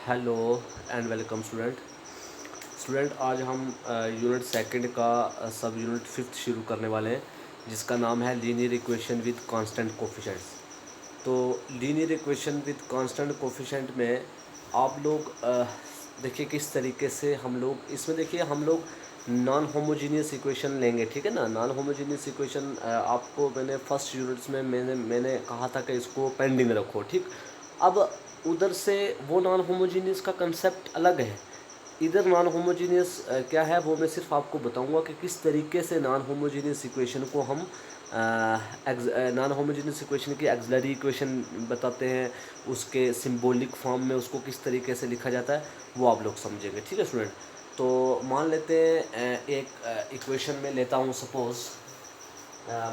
Hello and welcome student आज हम unit second का सब यूनिट फिफ्थ शुरू करने वाले हैं, जिसका नाम है linear equation with constant coefficients. तो linear equation with constant coefficient में आप लोग देखिए किस तरीके से हम लोग इसमें देखिए हम लोग नॉन होमोजीनियस इक्वेशन लेंगे, ठीक है ना। नॉन होमोजीनियस इक्वेशन आपको मैंने फर्स्ट यूनिट्स में मैंने कहा था कि इसको पेंडिंग रखो, ठीक। अब उधर से वो नॉन होमोजीनियस का कंसेप्ट अलग है, इधर नॉन होमोजीनियस क्या है वो मैं सिर्फ आपको बताऊंगा कि किस तरीके से नॉन होमोजीनियस इक्वेशन को हम नॉन होमोजीनियस इक्वेशन की एक्सिलरी इक्वेशन बताते हैं, उसके सिंबॉलिक फॉर्म में उसको किस तरीके से लिखा जाता है वो आप लोग समझेंगे, ठीक है स्टूडेंट। तो मान लेते हैं एक इक्वेशन में लेता हूँ सपोज़,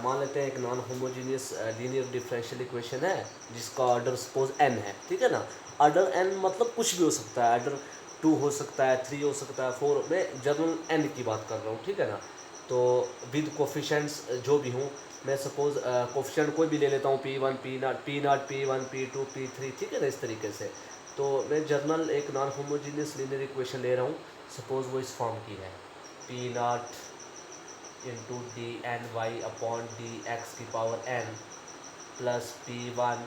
मान लेते हैं एक non homogeneous linear differential equation है जिसका ऑर्डर सपोज n है, ठीक है ना। ऑर्डर n मतलब कुछ भी हो सकता है, ऑर्डर 2 हो सकता है, 3 हो सकता है, 4, मैं जनरल n की बात कर रहा हूँ, ठीक है ना। तो विद कोफिशेंट्स जो भी हूँ, मैं सपोज कोफिशेंट कोई भी ले लेता हूँ, P1 P0 P1 P2 P3, ठीक है ना, इस तरीके से। तो मैं जर्नल एक नॉन होमोजीनियस लीनियर इक्वेशन ले रहा हूँ, सपोज वो इस फॉर्म की है, P0 into D N Y upon D X की power n plus P1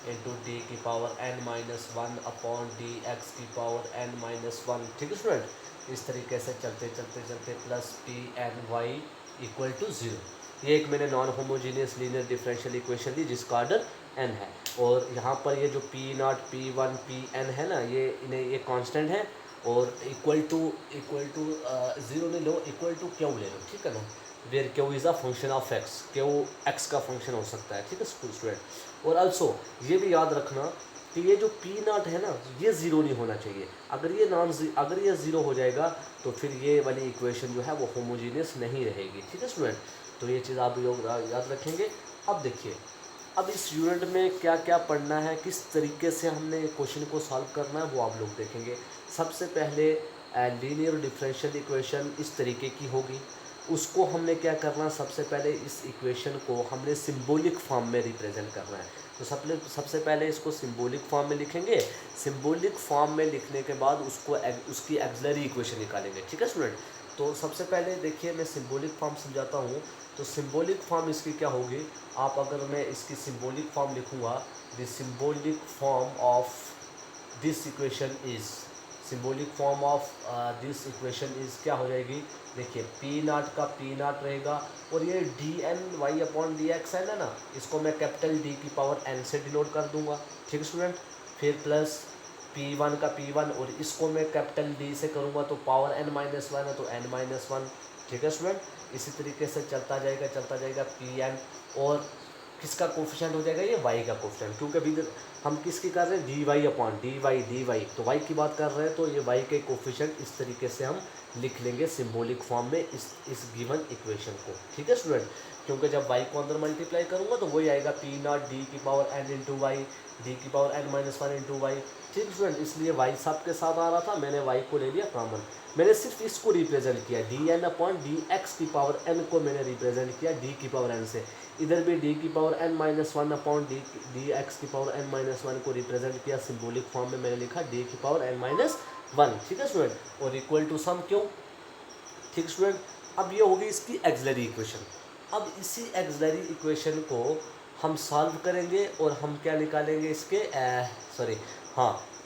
into D की power n minus one upon D X की पावर n माइनस वन, ठीक है स्टूडेंट। इस तरीके से चलते चलते चलते plus P N Y equal to zero. ये एक मैंने non homogeneous linear differential equation ली जिसका ऑर्डर n है। और यहाँ पर ये जो P0 P1 Pn है ना, ये इन्हें ये कांस्टेंट है, और इक्वल टू ज़ीरो नहीं लो, इक्वल टू क्यू ले लो, ठीक है ना। Where Q is a function of X, Q X का फंक्शन हो सकता है, ठीक है स्टूडेंट। और आल्सो ये भी याद रखना कि ये जो P0 है ना, ये ज़ीरो नहीं होना चाहिए। अगर ये ज़ीरो हो जाएगा तो फिर ये वाली इक्वेशन जो है वो होमोजीनियस नहीं रहेगी, ठीक है स्टूडेंट। तो ये चीज़ आप लोग याद रखेंगे। अब देखिए, अब इस यूनिट में क्या क्या पढ़ना है, किस तरीके से हमने क्वेश्चन को सॉल्व करना है वो आप लोग देखेंगे। सबसे पहले लीनियर डिफरेंशियल इक्वेशन इस तरीके की होगी, उसको हमने क्या करना, सबसे पहले इस इक्वेशन को हमने सिंबॉलिक फॉर्म में रिप्रेजेंट करना है। तो सबसे पहले इसको सिंबॉलिक फॉर्म में लिखेंगे। सिंबॉलिक फॉर्म में लिखने के बाद उसकी एक्सिलरी इक्वेशन निकालेंगे, ठीक है स्टूडेंट। तो सबसे पहले देखिए मैं सिंबॉलिक फॉर्म समझाता हूँ। तो सिंबॉलिक फॉर्म इसकी क्या होगी, आप अगर मैं इसकी सिंबॉलिक फॉर्म लिखूँगा, the symbolic form of this equation is, symbolic form of this equation is क्या हो जाएगी, देखिए P0 का P0 रहेगा, और ये D N Y upon D X है ना, इसको मैं कैपिटल D की पावर n से डिनोट कर दूंगा, ठीक है स्टूडेंट। फिर प्लस P1 का P1, और इसको मैं कैपिटल D से करूँगा तो पावर n माइनस वन है तो n माइनस वन, ठीक है स्टूडेंट। इसी तरीके से चलता जाएगा Pn, और किसका कोफिशिएंट हो जाएगा, ये y का कोफिशिएंट, क्योंकि अभी हम किसकी कर रहे हैं, D Y upon D Y, तो y की बात कर रहे हैं, तो ये y के कोफिशिएंट इस तरीके से हम लिख लेंगे सिंबॉलिक फॉर्म में इस गिवन इक्वेशन को, ठीक है स्टूडेंट। क्योंकि जब y को अंदर मल्टीप्लाई करूँगा तो वही आएगा P0 डी की power n into Y D की power n minus one into Y, ठीक स्टूडेंट। इसलिए y सब के साथ आ रहा था, मैंने y को ले लिया कॉमन, मैंने सिर्फ इसको रिप्रेजेंट किया, D N upon D X की पावर n को मैंने रिप्रेजेंट किया d की पावर n से। इधर भी d की power n minus one upon D X की पावर n माइनस वन को रिप्रेजेंट किया सिंबॉलिक फॉर्म में, मैंने लिखा d की पावर n माइनस वन, ठीक है स्टूडेंट। और इक्वल टू सम क्यों, ठीक स्टूडेंट। अब ये होगी इसकी एक्सिलरी इक्वेशन। अब इसी एक्सिलरी इक्वेशन को हम सॉल्व करेंगे और हम क्या निकालेंगे इसके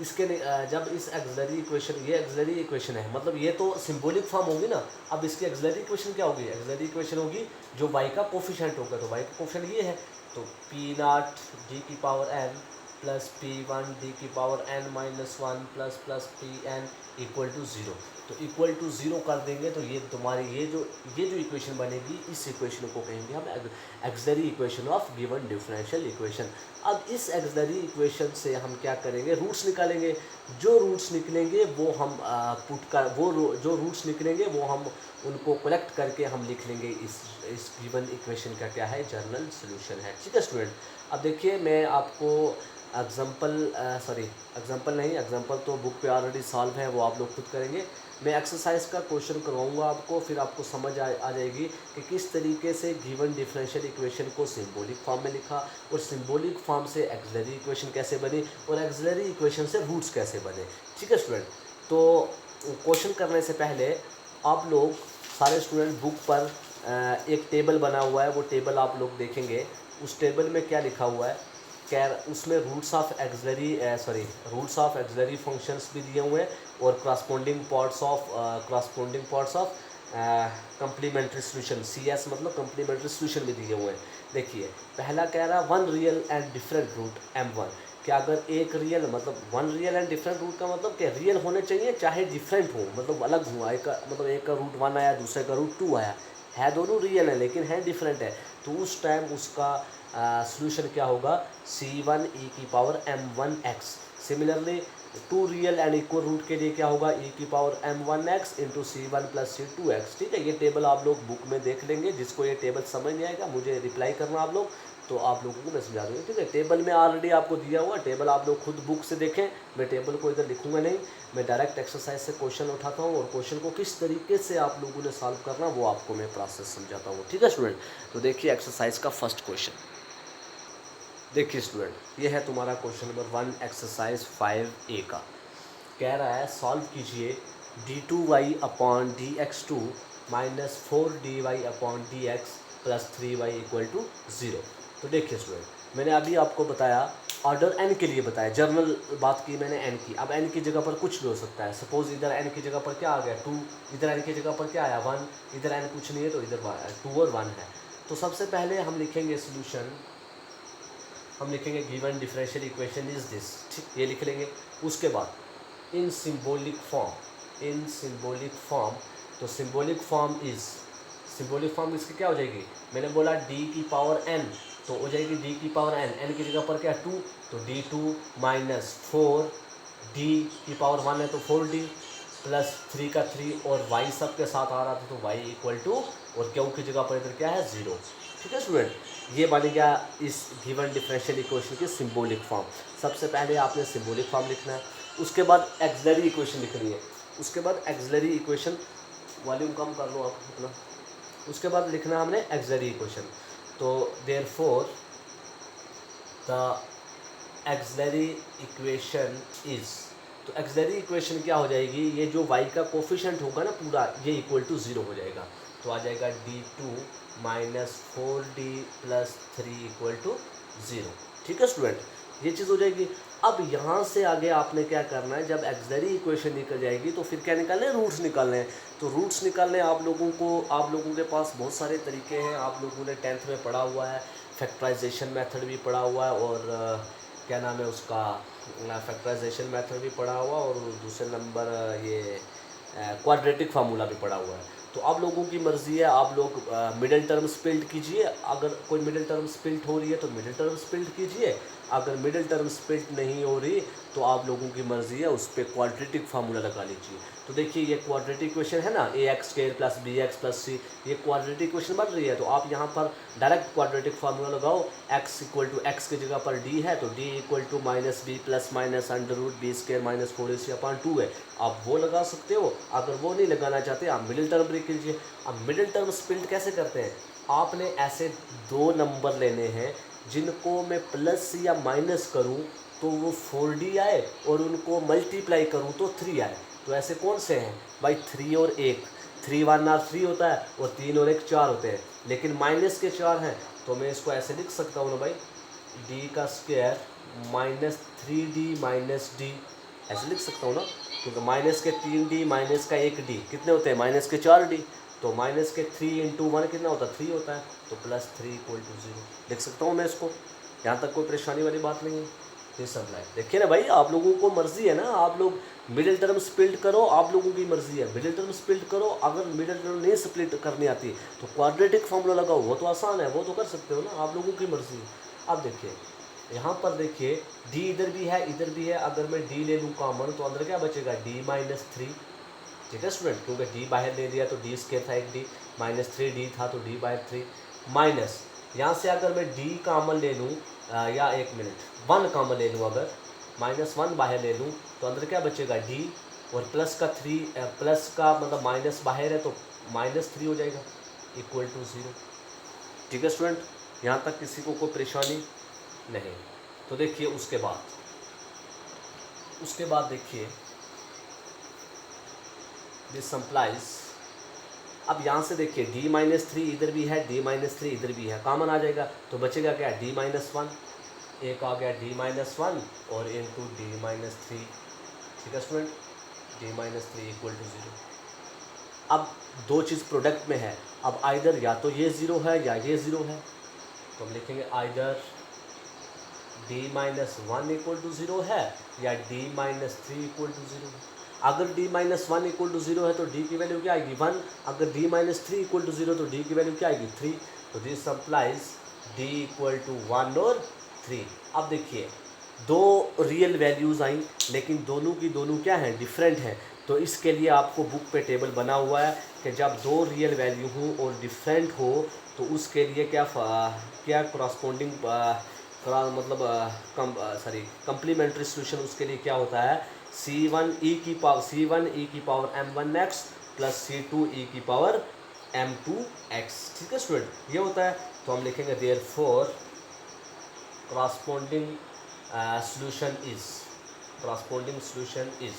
इसके जब इस एक्सिलरी इक्वेशन, ये एक्सिलरी इक्वेशन है, मतलब ये तो सिंबॉलिक फॉर्म होगी ना। अब इसकी एक्सिलरी इक्वेशन क्या होगी, एक्सिलरी इक्वेशन होगी जो y का कोफिशिएंट होगा, तो y का कोफिशिएंट ये है, तो P0 d की power n plus P1 d की power n minus one plus Pn equal to zero. तो इक्वल टू ज़ीरो कर देंगे तो ये तुम्हारी ये जो इक्वेशन बनेगी, इस इक्वेशन को कहेंगे हम axillary equation of given differential equation. अब इस एक्सिलरी इक्वेशन से हम क्या करेंगे, रूट्स निकालेंगे। जो रूट्स निकलेंगे वो हम जो रूट्स निकलेंगे वो हम उनको कलेक्ट करके हम लिख लेंगे इस गिवन इक्वेशन का क्या है, जनरल सोल्यूशन है, ठीक है स्टूडेंट। अब देखिए मैं आपको एग्जाम्पल तो बुक पे ऑलरेडी सॉल्व है, वो आप लोग खुद करेंगे। मैं एक्सरसाइज का क्वेश्चन करवाऊंगा आपको, फिर आपको समझ आ जाएगी कि किस तरीके से गिवन डिफरेंशियल इक्वेशन को सिंबॉलिक फॉर्म में लिखा, और सिंबॉलिक फॉर्म से एक्सिलरी इक्वेशन कैसे बनी, और एक्सिलरी इक्वेशन से रूट्स कैसे बने। ठीक है स्टूडेंट, तो क्वेश्चन करने से पहले आप लोग सारे स्टूडेंट बुक पर एक टेबल बना हुआ है, वो टेबल आप लोग देखेंगे। उस टेबल में क्या लिखा हुआ है, क्या उसमें रूट्स ऑफ एक्सिलरी फंक्शंस भी दिए हुए हैं, और corresponding parts of complementary solution, CS मतलब कम्प्लीमेंट्री सोल्यूशन भी दिए हुए हैं। देखिए पहला कह रहा है one real and different root M1, कि अगर एक रियल मतलब one real and different root का मतलब क्या, रियल होने चाहिए चाहे डिफरेंट हो, मतलब अलग हुआ, एक का रूट 1 आया, दूसरे का रूट 2 आया, है दोनों रियल है लेकिन है डिफरेंट है, तो उस टाइम उसका सॉल्यूशन क्या होगा, C1e⁻m1x। Similarly two real and equal root के लिए क्या होगा, e⁻m1x इंटू C1 + C2x। ठीक है, ये टेबल आप लोग बुक में देख लेंगे। जिसको ये टेबल समझ नहीं आएगा मुझे रिप्लाई करना आप लोग, तो आप लोगों को मैं समझा दूँगा। ठीक है, टेबल में ऑलरेडी आपको दिया हुआ टेबल, आप लोग खुद बुक से देखें, मैं टेबल को इधर लिखूंगा नहीं, मैं डायरेक्ट एक्सरसाइज से क्वेश्चन उठाता हूँ, और क्वेश्चन को किस तरीके से आप लोगों ने सॉल्व करना वो आपको मैं प्रोसेस समझाता हूँ। ठीक है स्टूडेंट, तो देखिए एक्सरसाइज का फर्स्ट क्वेश्चन। देखिए स्टूडेंट, ये है तुम्हारा क्वेश्चन नंबर 1 एक्सरसाइज 5A का। कह रहा है सॉल्व कीजिए d2y/dx2 - 4dy/dx + 3y = 0। तो देखिए स्टूडेंट, मैंने अभी आपको बताया ऑर्डर n के लिए बताया, जनरल बात की मैंने n की। अब n की जगह पर कुछ भी हो सकता है। सपोज इधर n की जगह पर क्या आ गया 2, इधर n की जगह पर क्या आया 1, इधर n कुछ नहीं है तो इधर 2 और 1 है। तो सबसे पहले हम लिखेंगे सोल्यूशन, हम लिखेंगे given differential equation is this, ठीक, ये लिख लेंगे। उसके बाद इन सिंबॉलिक फॉर्म, तो सिंबॉलिक फॉर्म इसकी क्या हो जाएगी, मैंने बोला d⁻n, तो हो जाएगी d⁻n, n की जगह पर क्या 2, तो d2 - 4 d⁻1 है तो 4d + 3 का 3, और y सब के साथ आ रहा था तो y = और क्यों की जगह पर इधर क्या है 0। ठीक है स्टूडेंट, ये बन गया इस गिवन डिफरेंशियल इक्वेशन की सिंबॉलिक फॉर्म। सबसे पहले आपने सिंबॉलिक फॉर्म लिखना है, उसके बाद एक्सिलरी इक्वेशन लिखनी है, उसके बाद एक्सिलरी इक्वेशन, वॉल्यूम कम कर लो आप अपना, उसके बाद लिखना है हमने एक्सिलरी इक्वेशन। तो therefore the auxiliary equation is, तो एक्सिलरी इक्वेशन क्या हो जाएगी, ये जो y का कोफिशिएंट होगा ना पूरा, ये = 0 हो जाएगा। तो आ जाएगा d2 - 4d + 3 = 0। ठीक है स्टूडेंट, ये चीज़ हो जाएगी। अब यहाँ से आगे आपने क्या करना है, जब एक्सिलरी इक्वेशन निकल जाएगी तो फिर क्या निकालने हैं, रूट्स निकालने हैं। तो रूट्स निकालने आप लोगों के पास बहुत सारे तरीके हैं। आप लोगों ने 10th में पढ़ा हुआ है, फैक्टराइजेशन मेथड भी पढ़ा हुआ है, और क्या नाम है उसका, फैक्टराइजेशन मेथड भी पढ़ा हुआ, और दूसरे नंबर ये क्वाड्रेटिक फार्मूला भी पढ़ा हुआ है। तो आप लोगों की मर्ज़ी है, आप लोग मिडिल टर्म स्प्लिट कीजिए। अगर कोई मिडिल टर्म स्प्लिट हो रही है तो मिडिल टर्म स्प्लिट कीजिए, अगर मिडिल टर्म स्प्लिट नहीं हो रही तो आप लोगों की मर्ज़ी है, उस पर क्वाड्रेटिक फार्मूला लगा लीजिए। तो देखिए ये क्वाड्रेटिक इक्वेशन है ना, ax² + bx + c, ये क्वाड्रेटिक इक्वेशन बन रही है। तो आप यहाँ पर डायरेक्ट क्वाड्रेटिक फार्मूला लगाओ, x = x की जगह पर d है तो d = -b + √b² - 4ac/2 है, आप वो लगा सकते हो। अगर वो नहीं लगाना चाहते आप मिडिल टर्म ब्रेक कीजिए। अब मिडिल टर्म स्प्लिट कैसे करते हैं, आपने ऐसे 2 नंबर लेने हैं जिनको मैं प्लस या माइनस करूं तो वो 4d आए, और उनको मल्टीप्लाई करूं तो 3 आए। तो ऐसे कौन से हैं भाई, 3 और 1, 3 1 और 3 होता है, और 3 और 1 4 होते हैं, लेकिन माइनस के 4 हैं। तो मैं इसको ऐसे लिख सकता हूँ ना भाई, d² - 3d - d, ऐसे लिख सकता हूँ ना, क्योंकि माइनस के 3d माइनस का 1d कितने होते हैं, माइनस के 4d, तो माइनस के 3 × 1 कितना होता है, 3 होता है, तो +3 = 0 लिख सकता हूँ मैं इसको। यहाँ तक कोई परेशानी वाली बात नहीं है। ये सब लाइक देखिए ना भाई, आप लोगों को मर्जी है ना, आप लोग मिडिल टर्म स्प्लिट करो, आप लोगों की मर्जी है, मिडिल टर्म स्प्लिट करो। अगर मिडिल टर्म नहीं स्प्लिट करनी आती तो क्वाड्रेटिक फार्मूला लगाओ, वो तो आसान है, वो तो कर सकते हो ना, आप लोगों की मर्जी है। अब देखिए यहाँ पर देखिए d इधर भी है इधर भी है, अगर मैं d ले लूँ कॉमन तो अंदर क्या बचेगा, d - 3। ठीक है स्टूडेंट, क्योंकि d बाहर ले लिया तो d² था, एक d -3d था तो d/3 माइनस, यहाँ से अगर मैं d कॉमन ले लूँ, या 1 मिनट 1 कॉमन ले लूँ, अगर -1 बाहर ले लूँ तो अंदर क्या बचेगा, d और प्लस का 3 प्लस का मतलब माइनस बाहर है तो -3 हो जाएगा इक्वल टू 0। ठीक है स्टूडेंट, यहाँ तक किसी को कोई परेशानी नहीं। तो देखिए उसके बाद देखिए दिस सम्प्लाइज, अब यहाँ से देखिए d-3 इधर भी है, d-3 इधर भी है, कॉमन आ जाएगा तो बचेगा क्या, d-1, एक आ गया d-1 और इनटू d-3। ठीक है स्टूडेंट, d-3 इक्वल टू 0। अब दो चीज़ प्रोडक्ट में है, अब आइदर या तो ये 0 है या ये 0 है, तो हम लिखेंगे आइदर d-1 इक्वल टू 0 है या d-3 इक्वल टू 0 है। अगर d-1 इक्वल टू 0 है तो d की वैल्यू क्या आएगी 1, अगर d-3 इक्वल टू 0 तो d की वैल्यू क्या आएगी 3। तो this supplies d equal to 1 और 3। अब देखिए दो रियल वैल्यूज़ आई लेकिन दोनों की दोनों क्या हैं, डिफरेंट हैं। तो इसके लिए आपको बुक पे टेबल बना हुआ है कि जब दो रियल वैल्यू हो और डिफरेंट हो तो उसके लिए क्या करस्पॉन्डिंग मतलब कंप्लीमेंट्री सोल्यूशन उसके लिए क्या होता है, C1 e की power m1x plus C2 e की पावर m2x। ठीक है स्टूडेंट, ये होता है। तो हम लिखेंगे देयरफॉर करस्पॉन्डिंग सॉल्यूशन इज,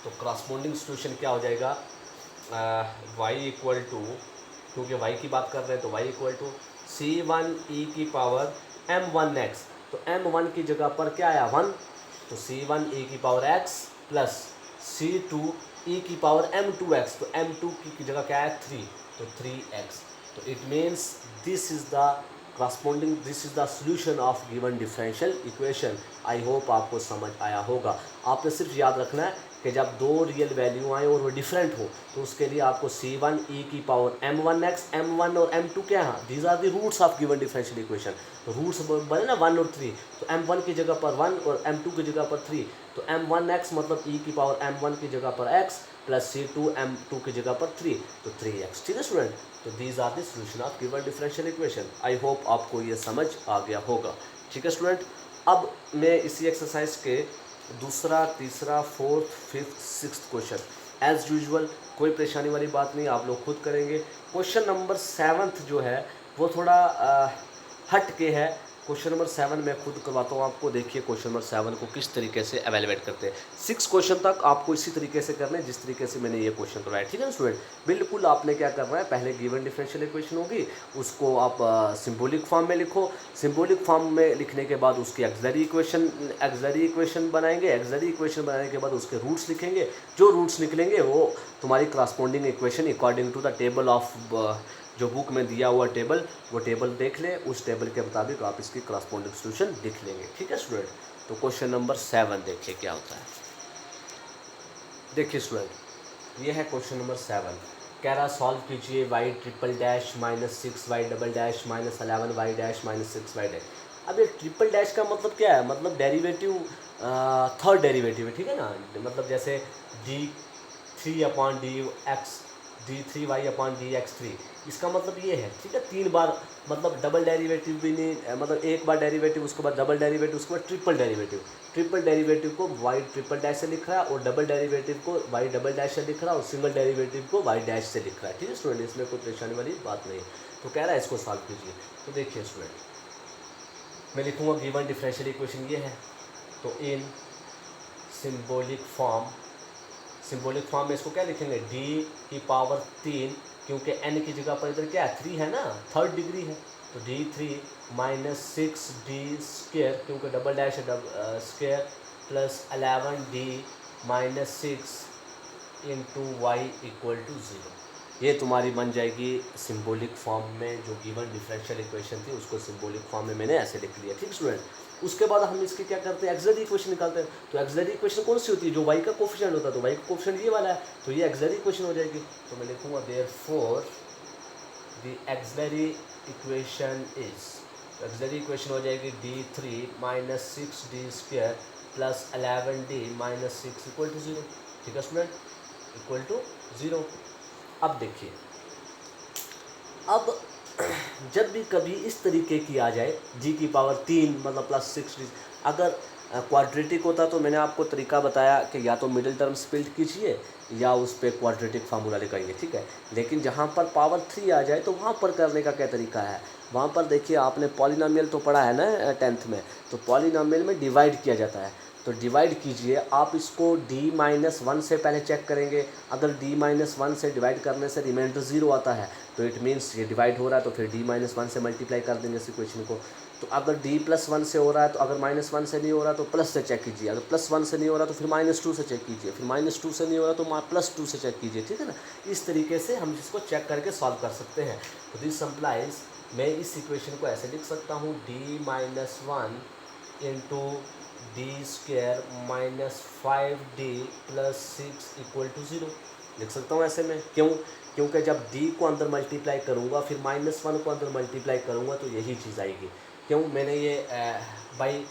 तो करस्पॉन्डिंग सॉल्यूशन क्या हो जाएगा, y इक्वल टू, क्योंकि y की बात कर रहे हैं तो y equal to C1 e की पावर m1x, तो m1 की जगह पर क्या आया 1, तो C1 e की power x plus C2 e की पावर m2x, तो m2 की जगह क्या है 3, तो 3x। तो it means this is the solution of given differential equation. I hope आपको समझ आया होगा। आपने सिर्फ याद रखना है कि जब दो रियल वैल्यू आए और वो डिफरेंट हो तो उसके लिए आपको C1 e की पावर m1x, m1 और m2 क्या है, these are the roots of given differential equation. तो रूट्स बने ना 1 और 3, तो m1 की जगह पर 1 और m2 की जगह पर 3, तो m1x मतलब e की पावर m1 की जगह पर x प्लस C2 m2 की जगह पर 3, तो 3x। ठीक है स्टूडेंट, तो these are the solution of given differential equation. I hope आपको ये समझ आ गया होगा। ठीक है स्टूडेंट, अब मैं इसी एक्सरसाइज के दूसरा, तीसरा, fourth, fifth, sixth question as usual, कोई परेशानी वाली बात नहीं, आप लोग खुद करेंगे। क्वेश्चन नंबर 7 जो है वो थोड़ा हट के है। क्वेश्चन नंबर 7 मैं खुद करवाता हूँ आपको। देखिए क्वेश्चन नंबर 7 को किस तरीके से एवेलुएट करते हैं। 6 क्वेश्चन तक आपको इसी तरीके से करने जिस तरीके से मैंने ये क्वेश्चन करवाया। ठीक है ना स्टूडेंट, बिल्कुल आपने क्या करना है, पहले गिवन डिफरेंशियल इक्वेशन होगी उसको आप सिंबॉलिक फॉर्म में लिखो। सिंबॉलिक फॉर्म में लिखने के बाद उसकी एक्सिलरी इक्वेशन बनाएंगे। एक्सिलरी इक्वेशन बनाने के बाद उसके रूट्स लिखेंगे। जो रूट्स निकलेंगे वो तुम्हारी corresponding equation according to the table of जो बुक में दिया हुआ टेबल, वो टेबल देख लें, उस टेबल के मुताबिक आप इसकी करस्पॉन्डिंग सॉल्यूशन लिख लेंगे। ठीक है स्टूडेंट, तो क्वेश्चन नंबर 7 देखिए क्या होता है। देखिए स्टूडेंट, ये है क्वेश्चन नंबर 7। कह रहा सॉल्व कीजिए y triple dash minus 6y double dash minus 11y dash minus 6y dash. अब ये ट्रिपल डैश का मतलब क्या है, मतलब डेरिवेटिव, थर्ड डेरिवेटिव है। ठीक है ना, मतलब जैसे d3/dx, d3y/dx3, इसका मतलब ये है। ठीक है, 3 बार, मतलब डबल डेरिवेटिव भी नहीं, मतलब एक बार डेरिवेटिव, उसके बाद डबल डेरिवेटिव, उसके बाद ट्रिपल डेरिवेटिव। ट्रिपल डेरिवेटिव को y ट्रिपल डैश से लिख रहा है और डबल डेरिवेटिव को y डबल डैश से लिख रहा है और सिंगल डेरिवेटिव को y डैश से लिख रहा है। ठीक है स्टूडेंट, इसमें कोई परेशानी वाली बात नहीं। तो कह रहा है इसको सॉल्व कीजिए। तो देखिए स्टूडेंट, मैं लिखूँगा गिवन डिफरेंशियल इक्वेशन ये है, तो इन सिंबॉलिक फॉर्म में इसको क्या लिखेंगे, d की पावर 3, क्योंकि n की जगह पर इधर क्या है 3 है ना, थर्ड डिग्री है, तो d3 माइनस 6d स्क्वेयर, क्योंकि डबल डैश है, square plus 11d minus 6 into Y equal to 0। ये तुम्हारी बन जाएगी सिंबॉलिक फॉर्म में। जो गिवन डिफरेंशियल इक्वेशन थी उसको सिंबॉलिक फॉर्म में मैंने ऐसे लिख लिया। ठीक स्टूडेंट, उसके बाद हम इसके क्या करते हैं, एक्सिलरी इक्वेशन निकालते हैं। तो एक्सिलरी इक्वेशन कौन सी होती है, जो y का कोफिशिएंट होता है, तो y का कोफिशिएंट ये वाला है, तो ये एक्सिलरी इक्वेशन हो जाएगी। तो मैं लिखूँगा therefore the auxiliary equation is, तो एक्सिलरी इक्वेशन हो जाएगी d3 minus 6d square plus 11d minus 6 equal to 0। ठीक है स्टूडेंट, इक्वल टू 0। अब देखिए, अब जब भी कभी इस तरीके की आ जाए g की पावर 3 मतलब प्लस 6, अगर क्वाड्रेटिक होता तो मैंने आपको तरीका बताया कि या तो मिडिल टर्म स्प्लिट कीजिए या उस पर क्वाड्रेटिक फार्मूला लगाइए, ठीक है। लेकिन जहाँ पर पावर 3 आ जाए तो वहाँ पर करने का क्या तरीका है, वहाँ पर देखिए आपने पॉलिनोमियल तो पढ़ा है ना 10th में, तो पॉलिनोमियल में डिवाइड किया जाता है। तो डिवाइड कीजिए आप इसको d-1 से पहले चेक करेंगे। अगर d-1 से डिवाइड करने से रिमाइंडर 0 आता है तो इट मीन्स ये डिवाइड हो रहा है, तो फिर d-1 से मल्टीप्लाई कर देंगे इस इक्वेशन को। तो अगर d+1 से हो रहा है तो अगर -1 से नहीं हो रहा तो प्लस से चेक कीजिए, अगर +1 से नहीं हो रहा तो फिर -2 से चेक कीजिए, फिर -2 से नहीं हो रहा तो +2 से चेक कीजिए, ठीक है ना। इस तरीके से हम इसको चेक करके सॉल्व कर सकते हैं। तो दिस सिंप्लाइज, मैं इस इक्वेशन को ऐसे लिख सकता हूँ d-1 इंटू d² -5d + 6 = 0 लिख सकता हूँ ऐसे में। क्यों? क्योंकि जब d को अंदर मल्टीप्लाई करूँगा फिर -1 को अंदर मल्टीप्लाई करूँगा तो यही चीज़ आएगी। क्यों? मैंने ये बाई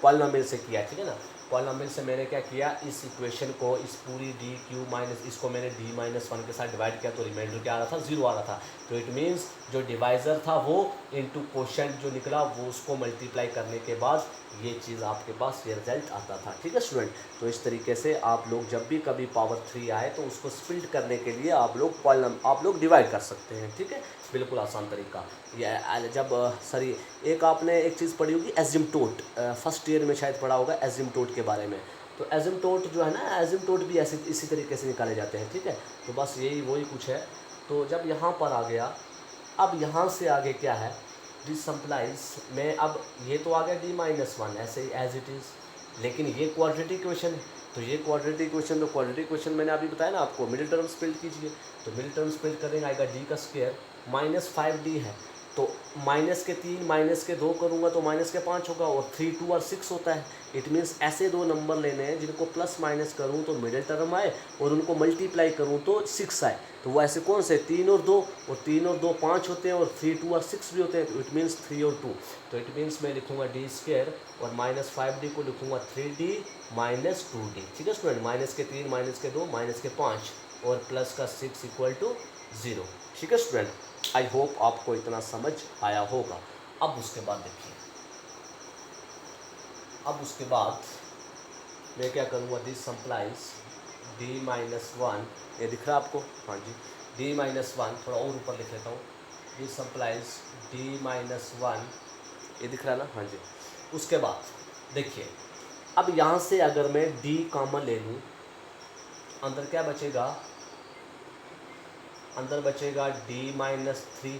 पॉलिनोमियल से किया, ठीक है ना। पॉलिनोमियल से मैंने क्या किया, इस इक्वेशन को, इस पूरी d³ इसको मैंने d-1 के साथ डिवाइड किया तो रिमाइंडर क्या आ रहा था, 0 आ रहा था। तो इट मीन्स जो डिवाइज़र था वो इनटू कोशेंट जो निकला वो उसको मल्टीप्लाई करने के बाद ये चीज़ आपके पास ये रिजल्ट आता था, ठीक है स्टूडेंट। तो इस तरीके से आप लोग जब भी कभी पावर 3 आए तो उसको स्प्लिट करने के लिए आप लोग डिवाइड कर सकते हैं, ठीक है। बिल्कुल आसान तरीका। ये जब सॉरी एक आपने एक चीज़ पढ़ी होगी एजिम्टोट, फर्स्ट ईयर में शायद पढ़ा होगा एजिम्टोट के बारे में। तो एजिम्टोट जो है ना, एजिम्टोट भी ऐसे इसी तरीके से निकाले जाते हैं, ठीक है। तो बस यही वही कुछ है। तो जब यहाँ पर आ गया, अब यहाँ से आगे क्या है, दिस सिंप्लाइज में, अब ये तो आ गया d-1 ऐसे ही एज इट इज़। लेकिन ये क्वाड्रेटिक इक्वेशन है, तो ये क्वाड्रेटिक इक्वेशन, तो क्वाड्रेटिक इक्वेशन मैंने अभी बताया ना आपको, मिडिल टर्म स्प्लिट कीजिए। तो मिडिल टर्म स्प्लिट करेंगे आएगा d² -5d है, तो -3 -2 करूँगा तो -5 होगा, और 3 2 और 6 होता है। इट मीन्स ऐसे दो नंबर लेने हैं जिनको प्लस माइनस करूँ तो मिडिल टर्म आए और उनको मल्टीप्लाई करूँ तो 6 आए। तो वो ऐसे कौन से 3 और 2, और 3 और 2 5 होते हैं, और 3 2 और 6 भी होते हैं, तो इट मीन्स 3 और 2। तो इट मीन्स मैं लिखूँगा d² और -5d को लिखूँगा 3d - 2d, ठीक है स्टूडेंट। -3 -2 -5 और प्लस का 6 = 0, ठीक है स्टूडेंट। आई होप आपको इतना समझ आया होगा। अब उसके बाद देखिए, अब उसके बाद मैं क्या करूँगा, दिस सिंप्लाइज d-1, ये दिख रहा है आपको, हाँ जी, d-1 थोड़ा और ऊपर लिख लेता हूँ, दिस सिंप्लाइज d-1, ये दिख रहा है ना, हाँ जी। उसके बाद देखिए, अब यहाँ से अगर मैं d कॉमन ले लूँ, अंदर क्या बचेगा, अंदर बचेगा d-3,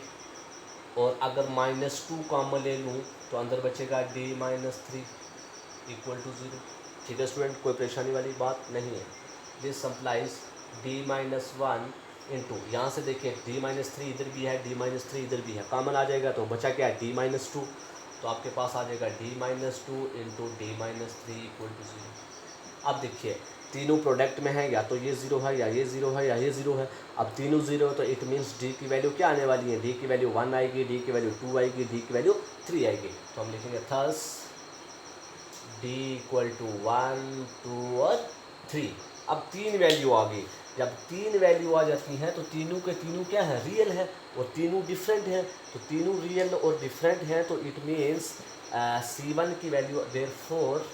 और अगर -2 कॉमन ले लूँ तो अंदर बचेगा d-3 = 0, ठीक है स्टूडेंट। कोई परेशानी वाली बात नहीं है। दिस सिंप्लाइज d-1 इंटू, यहाँ से देखिए d-3 इधर भी है, d-3 इधर भी है, कॉमन आ जाएगा तो बचा क्या है, d-2। तो आपके पास आ जाएगा d-2 इंटू d-3 = 0। अब देखिए तीनों प्रोडक्ट में है, या तो ये 0 है, या ये 0 है, या ये 0 है। अब तीनों 0 है तो इट मीन्स d की वैल्यू क्या आने वाली है, d की वैल्यू 1 आएगी, d की वैल्यू 2 आएगी, d की वैल्यू 3 आएगी। तो हम लिखेंगे थस d = 1 2 और 3। अब 3 वैल्यू आ गई। जब 3 वैल्यू आ जाती हैं तो तीनों के तीनों क्या है, रियल है, और तीनों डिफरेंट हैं। तो तीनों रियल और डिफरेंट हैं तो इट मीन्स C1 की value, therefore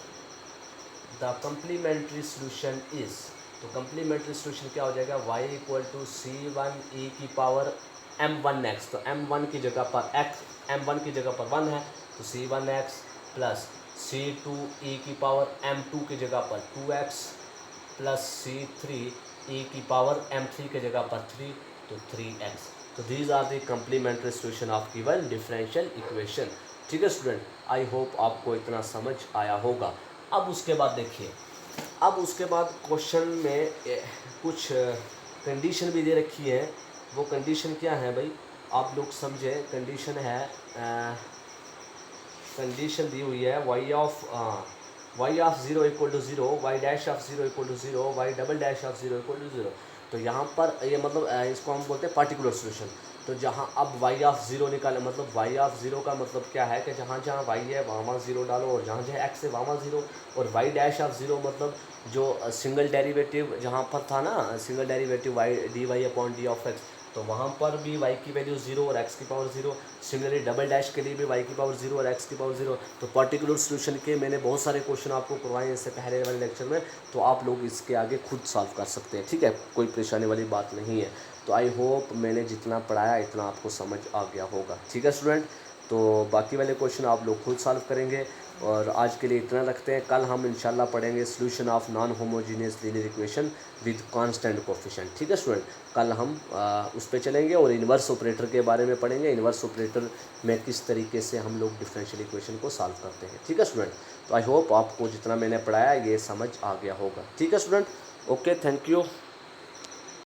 the complementary solution is, तो कम्प्लीमेंट्री सोल्यूशन क्या हो जाएगा, y = C1e m1x। तो m1 की जगह पर x, m1 की जगह पर 1 है तो C1x प्लस C2e m2 की जगह पर 2x प्लस C3e m3 की जगह पर 3, तो 3x। तो these are the complementary solution of given differential equation, ठीक है स्टूडेंट। आई होप आपको इतना समझ आया होगा। अब उसके बाद देखिए, अब उसके बाद क्वेश्चन में कुछ कंडीशन भी दे रखी है। वो कंडीशन क्या है भाई, आप लोग समझे। कंडीशन है, कंडीशन दी हुई है y of 0 = 0, y dash of 0 = 0, y double dash of 0 = 0। तो यहाँ पर ये मतलब इसको हम बोलते हैं पार्टिकुलर सोल्यूशन। तो जहाँ अब y ऑफ 0 निकाले, मतलब y ऑफ 0 का मतलब क्या है कि जहाँ जहाँ y है वहाँ 0 डालो, और जहाँ जहाँ x है वहाँ 0। और y डैश ऑफ 0 मतलब जो सिंगल डेरिवेटिव जहाँ पर था ना, single derivative y dy/d of x, तो वहाँ पर भी y की वैल्यू 0 और x की पावर 0। सिमिलरली डबल डैश के लिए भी y की पावर 0 और x की पावर 0। तो पर्टिकुलर सोल्यूशन के मैंने बहुत सारे क्वेश्चन आपको करवाए हैं इससे पहले वाले लेक्चर में, तो आप लोग इसके आगे खुद सॉल्व कर सकते हैं, ठीक है, कोई परेशानी वाली बात नहीं है। तो आई होप मैंने जितना पढ़ाया इतना आपको समझ आ गया होगा, ठीक है स्टूडेंट। तो बाकी वाले क्वेश्चन आप लोग खुद सॉल्व करेंगे, और आज के लिए इतना रखते हैं। कल हम इंशाल्लाह पढ़ेंगे solution of non homogeneous linear equation with constant coefficient, ठीक है स्टूडेंट। कल हम उस पर चलेंगे और इन्वर्स ऑपरेटर के बारे में पढ़ेंगे, इन्वर्स ऑपरेटर में किस तरीके से हम लोग डिफरेंशियल इक्वेशन को सॉल्व करते हैं, ठीक है स्टूडेंट। तो आई होप आपको जितना मैंने पढ़ाया ये समझ आ गया होगा, ठीक है स्टूडेंट। Okay, thank you.